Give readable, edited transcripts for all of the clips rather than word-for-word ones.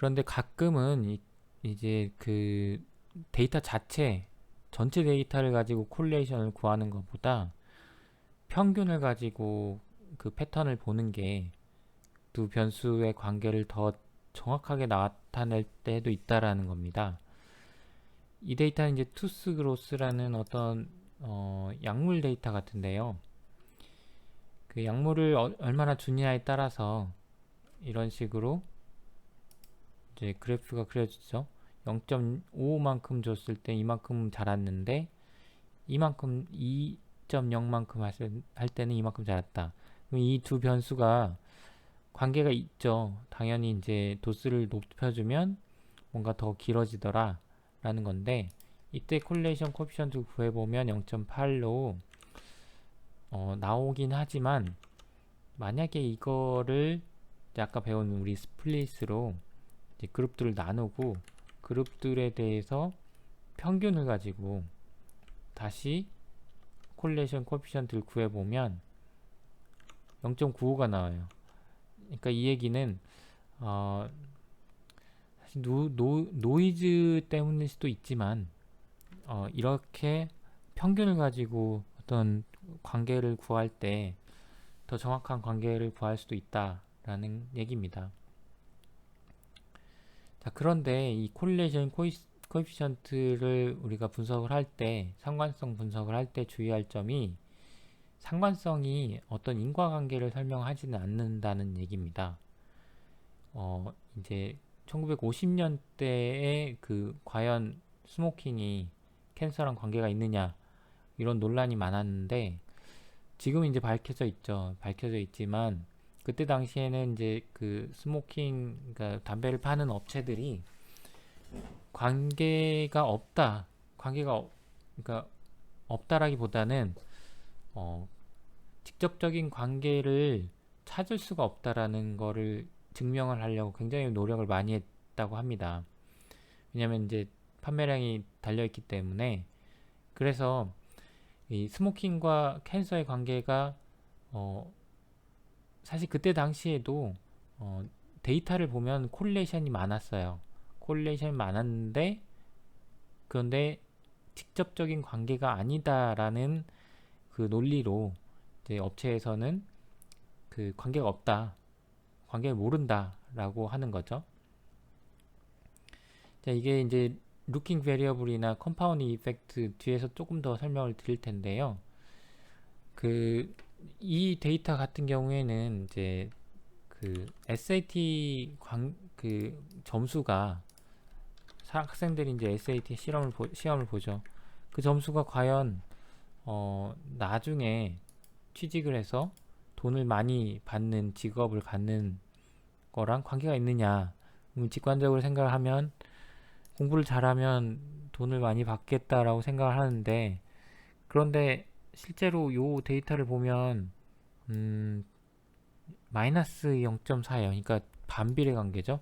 그런데 가끔은 이제 그 데이터 자체, 전체 데이터를 가지고 콜레이션을 구하는 것보다 평균을 가지고 그 패턴을 보는 게 두 변수의 관계를 더 정확하게 나타낼 때도 있다라는 겁니다. 이 데이터는 이제 투스 그로스라는 어떤 약물 데이터 같은데요. 그 약물을 얼마나 주느냐에 따라서 이런 식으로 이제 그래프가 그려지죠. 0.55만큼 줬을 때 이만큼 자랐는데 이만큼 2.0만큼 할 때는 이만큼 자랐다. 이 두 변수가 관계가 있죠. 당연히 이제 도수를 높여주면 뭔가 더 길어지더라 라는 건데, 이때 콜레이션 코피션트 구해보면 0.8로 나오긴 하지만, 만약에 이거를 아까 배운 우리 스플릿으로 이제 그룹들을 나누고 그룹들에 대해서 평균을 가지고 다시 콜레이션 코피션트를 구해보면 0.95가 나와요. 그러니까 이 얘기는 사실 노이즈 때문일 수도 있지만 이렇게 평균을 가지고 어떤 관계를 구할 때 더 정확한 관계를 구할 수도 있다라는 얘기입니다. 자, 그런데 이 코릴레이션 코에피션트를 우리가 분석을 할 때, 상관성 분석을 할 때 주의할 점이, 상관성이 어떤 인과관계를 설명하지는 않는다는 얘기입니다. 이제 1950년대에 그 과연 스모킹이 캔서랑 관계가 있느냐 이런 논란이 많았는데, 지금 이제 밝혀져 있죠. 밝혀져 있지만 그때 당시에는 이제 그 스모킹, 그러니까 담배를 파는 업체들이 관계가 없다, 그러니까 없다라기보다는 어, 직접적인 관계를 찾을 수가 없다라는 거를 증명을 하려고 굉장히 노력을 많이 했다고 합니다. 왜냐면 이제 판매량이 달려있기 때문에. 그래서 이 스모킹과 캔서의 관계가 사실 그때 당시에도 데이터를 보면 콜레이션이 많았어요. 콜레이션이 많았는데, 그런데 직접적인 관계가 아니다라는 그 논리로 이제 업체에서는 그 관계가 없다, 관계를 모른다라고 하는 거죠. 자, 이게 이제 루킹 베리어블이나 컴파운드 이펙트 뒤에서 조금 더 설명을 드릴 텐데요. 이 데이터 같은 경우에는 이제 그 SAT 그 점수가, 학생들이 이제 SAT 시험을 보죠. 그 점수가 과연 나중에 취직을 해서 돈을 많이 받는 직업을 갖는 거랑 관계가 있느냐. 직관적으로 생각을 하면 공부를 잘하면 돈을 많이 받겠다라고 생각을 하는데, 그런데 실제로 요 데이터를 보면 마이너스 0.4예요. 그러니까 반비례 관계죠.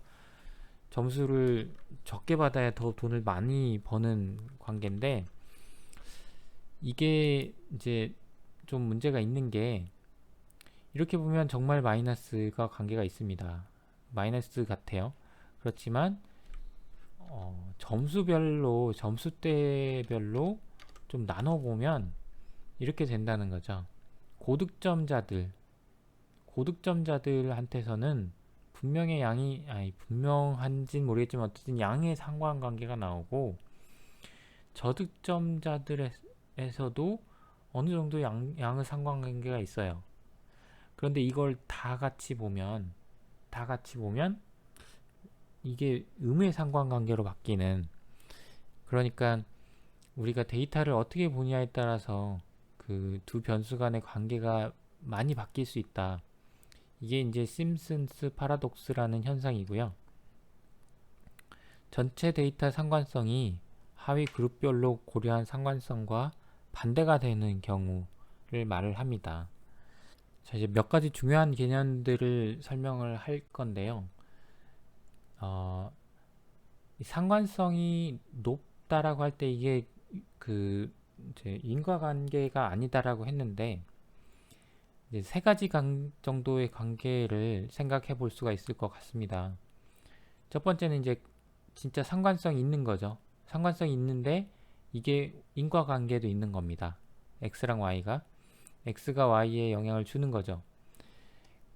점수를 적게 받아야 더 돈을 많이 버는 관계인데, 이게 이제 좀 문제가 있는 게, 이렇게 보면 정말 마이너스가 관계가 있습니다. 마이너스 같아요. 그렇지만 점수대별로 좀 나눠보면 이렇게 된다는 거죠. 고득점자들한테서는 분명한지는 모르겠지만 어쨌든 양의 상관관계가 나오고, 저득점자들에서도 어느 정도 양의 상관관계가 있어요. 그런데 이걸 다 같이 보면 이게 음의 상관관계로 바뀌는, 그러니까 우리가 데이터를 어떻게 보냐에 따라서 그 두 변수 간의 관계가 많이 바뀔 수 있다. 이게 이제 심슨스 파라독스라는 현상이고요. 전체 데이터 상관성이 하위 그룹별로 고려한 상관성과 반대가 되는 경우를 말을 합니다. 자, 이제 몇 가지 중요한 개념들을 설명을 할 건데요. 상관성이 높다라고 할 때 이게 그 이제 인과관계가 아니다라고 했는데, 이제 세 가지 정도의 관계를 생각해 볼 수가 있을 것 같습니다. 첫 번째는 이제 진짜 상관성이 있는 거죠. 상관성이 있는데 이게 인과관계도 있는 겁니다. x랑 y가 x가 y에 영향을 주는 거죠.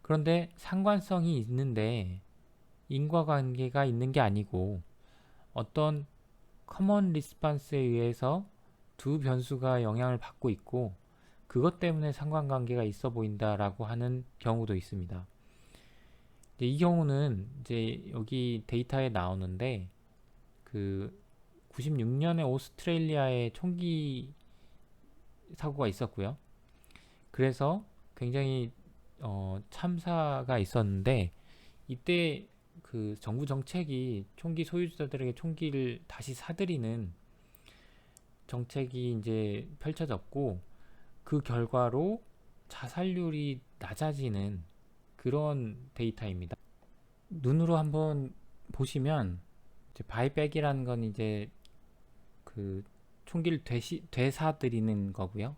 그런데 상관성이 있는데 인과관계가 있는 게 아니고 어떤 커먼 리스판스에 의해서 두 변수가 영향을 받고 있고 그것 때문에 상관관계가 있어 보인다라고 하는 경우도 있습니다. 이 경우는 이제 여기 데이터에 나오는데 그 96년에 오스트레일리아에 총기 사고가 있었고요. 그래서 굉장히 참사가 있었는데 이때 그 정부 정책이 총기 소유자들에게 총기를 다시 사들이는 정책이 이제 펼쳐졌고 그 결과로 자살률이 낮아지는 그런 데이터입니다. 눈으로 한번 보시면 이제 바이백이라는 건 이제 그 총기를 되사들이는 거고요.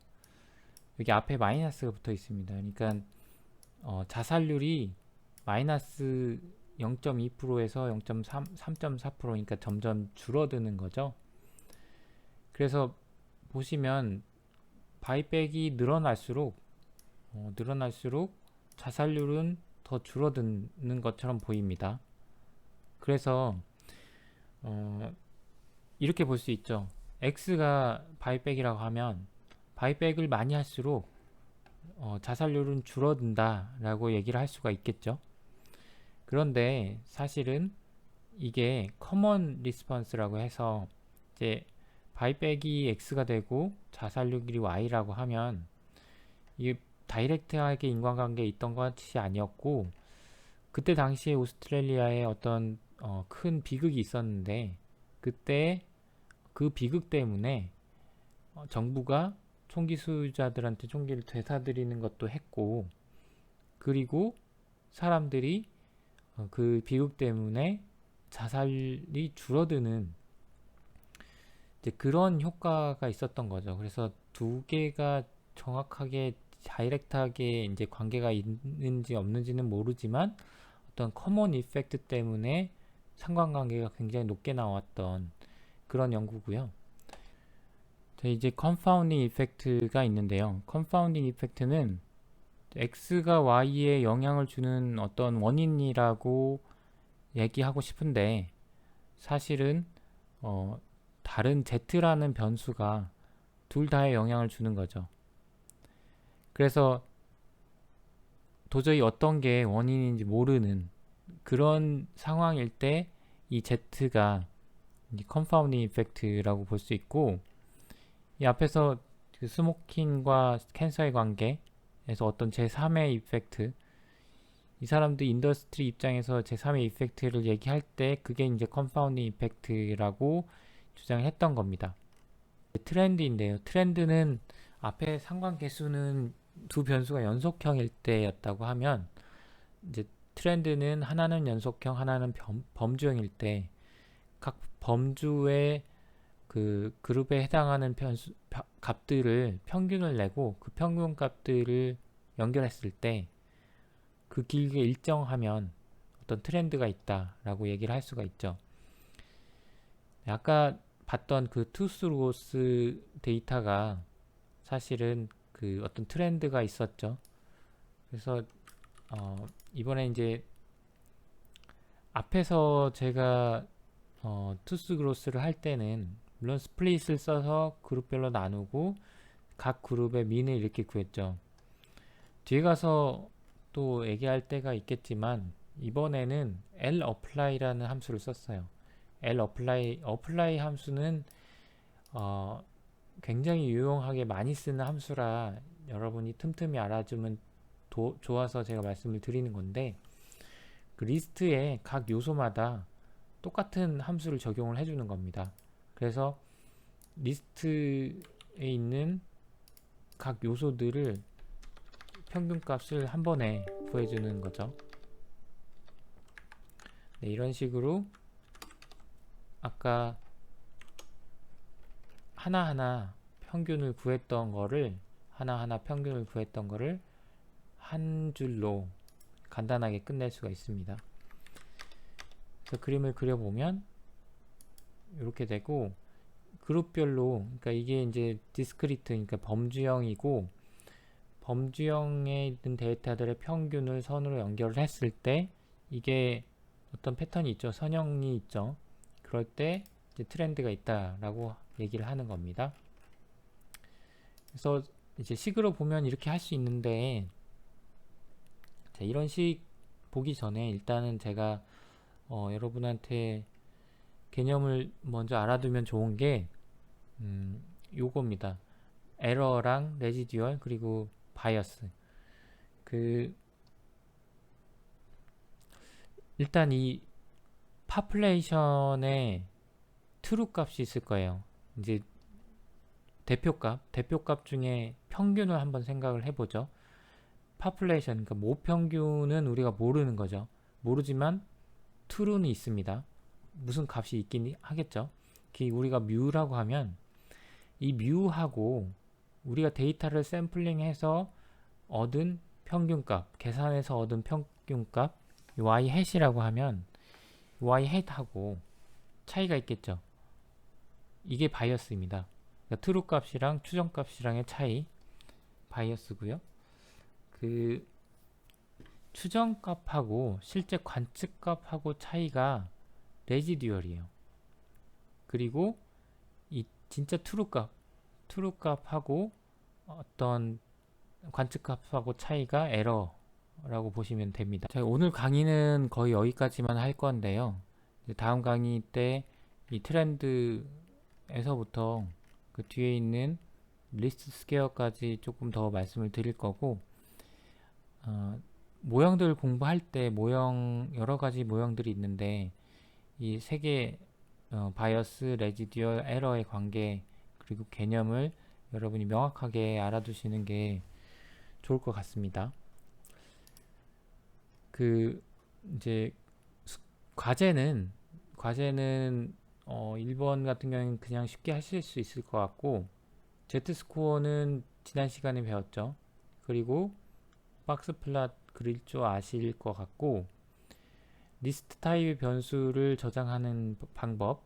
여기 앞에 마이너스가 붙어 있습니다. 그러니까 자살률이 마이너스 0.2%에서 3.4%니까 점점 줄어드는 거죠. 그래서 보시면 바이백이 늘어날수록 자살률은 더 줄어드는 것처럼 보입니다. 그래서 이렇게 볼 수 있죠. X가 바이백이라고 하면 바이백을 많이 할수록 자살률은 줄어든다 라고 얘기를 할 수가 있겠죠. 그런데 사실은 이게 커먼 리스폰스라고 해서 이제 바이백이 X가 되고 자살률이 Y라고 하면 이게 다이렉트하게 인과관계에 있던 것이 아니었고 그때 당시에 오스트레일리아에 어떤 큰 비극이 있었는데 그때 그 비극 때문에 정부가 총기 소유자들한테 총기를 되사들이는 것도 했고 그리고 사람들이 그 비극 때문에 자살이 줄어드는 이제 그런 효과가 있었던 거죠. 그래서 두 개가 정확하게 다이렉트하게 이제 관계가 있는지 없는지는 모르지만 어떤 커먼 이펙트 때문에 상관관계가 굉장히 높게 나왔던 그런 연구고요. 이제 컨파운딩 이펙트가 있는데요. 컨파운딩 이펙트는 X가 Y에 영향을 주는 어떤 원인이라고 얘기하고 싶은데 사실은 다른 Z라는 변수가 둘 다에 영향을 주는 거죠. 그래서 도저히 어떤 게 원인인지 모르는 그런 상황일 때 이 Z가 컨파운딩 이펙트라고 볼 수 있고 이 앞에서 그 스모킹과 캔서의 관계에서 어떤 제3의 이펙트 이 사람들 인더스트리 입장에서 제3의 이펙트를 얘기할 때 그게 이제 컨파운딩 이펙트라고 주장을 했던 겁니다. 트렌드인데요. 트렌드는 앞에 상관계수는 두 변수가 연속형일 때였다고 하면 이제 트렌드는 하나는 연속형, 하나는 범주형일 때 각 범주의 그 그룹에 해당하는 값들을 평균을 내고 그 평균 값들을 연결했을 때 그 길이가 일정하면 어떤 트렌드가 있다라고 얘기를 할 수가 있죠. 아까 봤던 그 투스로스 데이터가 사실은 그 어떤 트렌드가 있었죠. 그래서 이번에 이제 앞에서 제가 투스 그로스를 할 때는 물론 스플릿을 써서 그룹별로 나누고 각 그룹의 민을 이렇게 구했죠. 뒤에 가서 또 얘기할 때가 있겠지만 이번에는 lapply라는 함수를 썼어요. apply 함수는 굉장히 유용하게 많이 쓰는 함수라 여러분이 틈틈이 알아주면 좋아서 제가 말씀을 드리는 건데 그 리스트의 각 요소마다 똑같은 함수를 적용을 해주는 겁니다. 그래서 리스트에 있는 각 요소들을 평균값을 한 번에 구해주는 거죠. 네, 이런 식으로 아까 하나하나 평균을 구했던 거를 한 줄로 간단하게 끝낼 수가 있습니다. 그래서 그림을 그려보면 이렇게 되고, 그룹별로, 그러니까 이게 이제 디스크리트, 그러니까 범주형이고, 범주형에 있는 데이터들의 평균을 선으로 연결을 했을 때 이게 어떤 패턴이 있죠. 선형이 있죠. 그럴 때 이제 트렌드가 있다라고 얘기를 하는 겁니다. 그래서 이제 식으로 보면 이렇게 할 수 있는데, 자, 이런 식 보기 전에 일단은 제가 여러분한테 개념을 먼저 알아두면 좋은 게 요겁니다. 에러랑 레지듀얼 그리고 바이어스. 그 일단 이 파플레이션에 트루 값이 있을 거예요. 이제 대표값 중에 평균을 한번 생각을 해보죠. 파플레이션, 그러니까 모평균은 우리가 모르는 거죠. 모르지만 true는 있습니다. 무슨 값이 있긴 하겠죠. 우리가 뮤라고 하면 이 뮤하고 우리가 데이터를 샘플링해서 얻은 평균값, 계산해서 얻은 평균값, y hat이라고 하면 y hat하고 차이가 있겠죠. 이게 바이어스입니다. 그러니까 true 값이랑 추정 값이랑의 차이, 바이어스고요. 그 추정 값하고 실제 관측 값하고 차이가 레지듀얼이에요. 그리고 이 진짜 true 값하고 어떤 관측 값하고 차이가 에러라고 보시면 됩니다. 자, 오늘 강의는 거의 여기까지만 할 건데요. 다음 강의 때 이 트렌드에서부터 그 뒤에 있는 리스트 스퀘어까지 조금 더 말씀을 드릴 거고, 모형들 공부할 때 여러 가지 모형들이 있는데 이 세 개 바이어스, 레지듀얼, 에러의 관계 그리고 개념을 여러분이 명확하게 알아두시는 게 좋을 것 같습니다. 이제 과제는 1번 같은 경우는 그냥 쉽게 하실 수 있을 것 같고, Z스코어는 지난 시간에 배웠죠. 그리고 박스 플랫 그릴 줄 아실 것 같고, 리스트 타입의 변수를 저장하는 방법,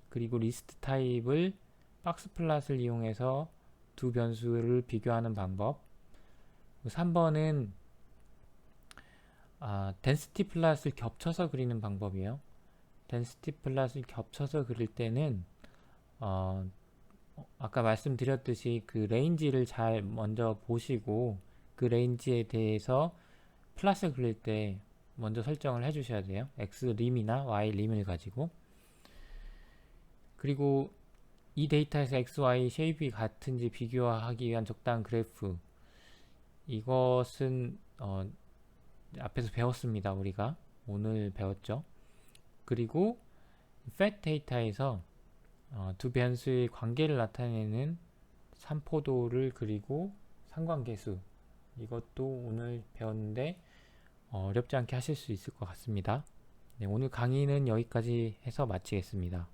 그리고 리스트 타입을 박스 플랫을 이용해서 두 변수를 비교하는 방법, 3번은 density 플랫을 겹쳐서 그리는 방법이에요. density 플랫을 겹쳐서 그릴 때는 아까 말씀드렸듯이 그 레인지를 잘 먼저 보시고 그 레인지에 대해서 플랫을 그릴 때 먼저 설정을 해 주셔야 돼요. x림이나 y림을 가지고. 그리고 이 데이터에서 x, y 쉐입이 같은지 비교하기 위한 적당한 그래프, 이것은 앞에서 배웠습니다. 우리가 오늘 배웠죠. 그리고 fat 데이터에서 두 변수의 관계를 나타내는 삼포도를 그리고 상관계수, 이것도 오늘 배웠는데 어렵지 않게 하실 수 있을 것 같습니다. 네, 오늘 강의는 여기까지 해서 마치겠습니다.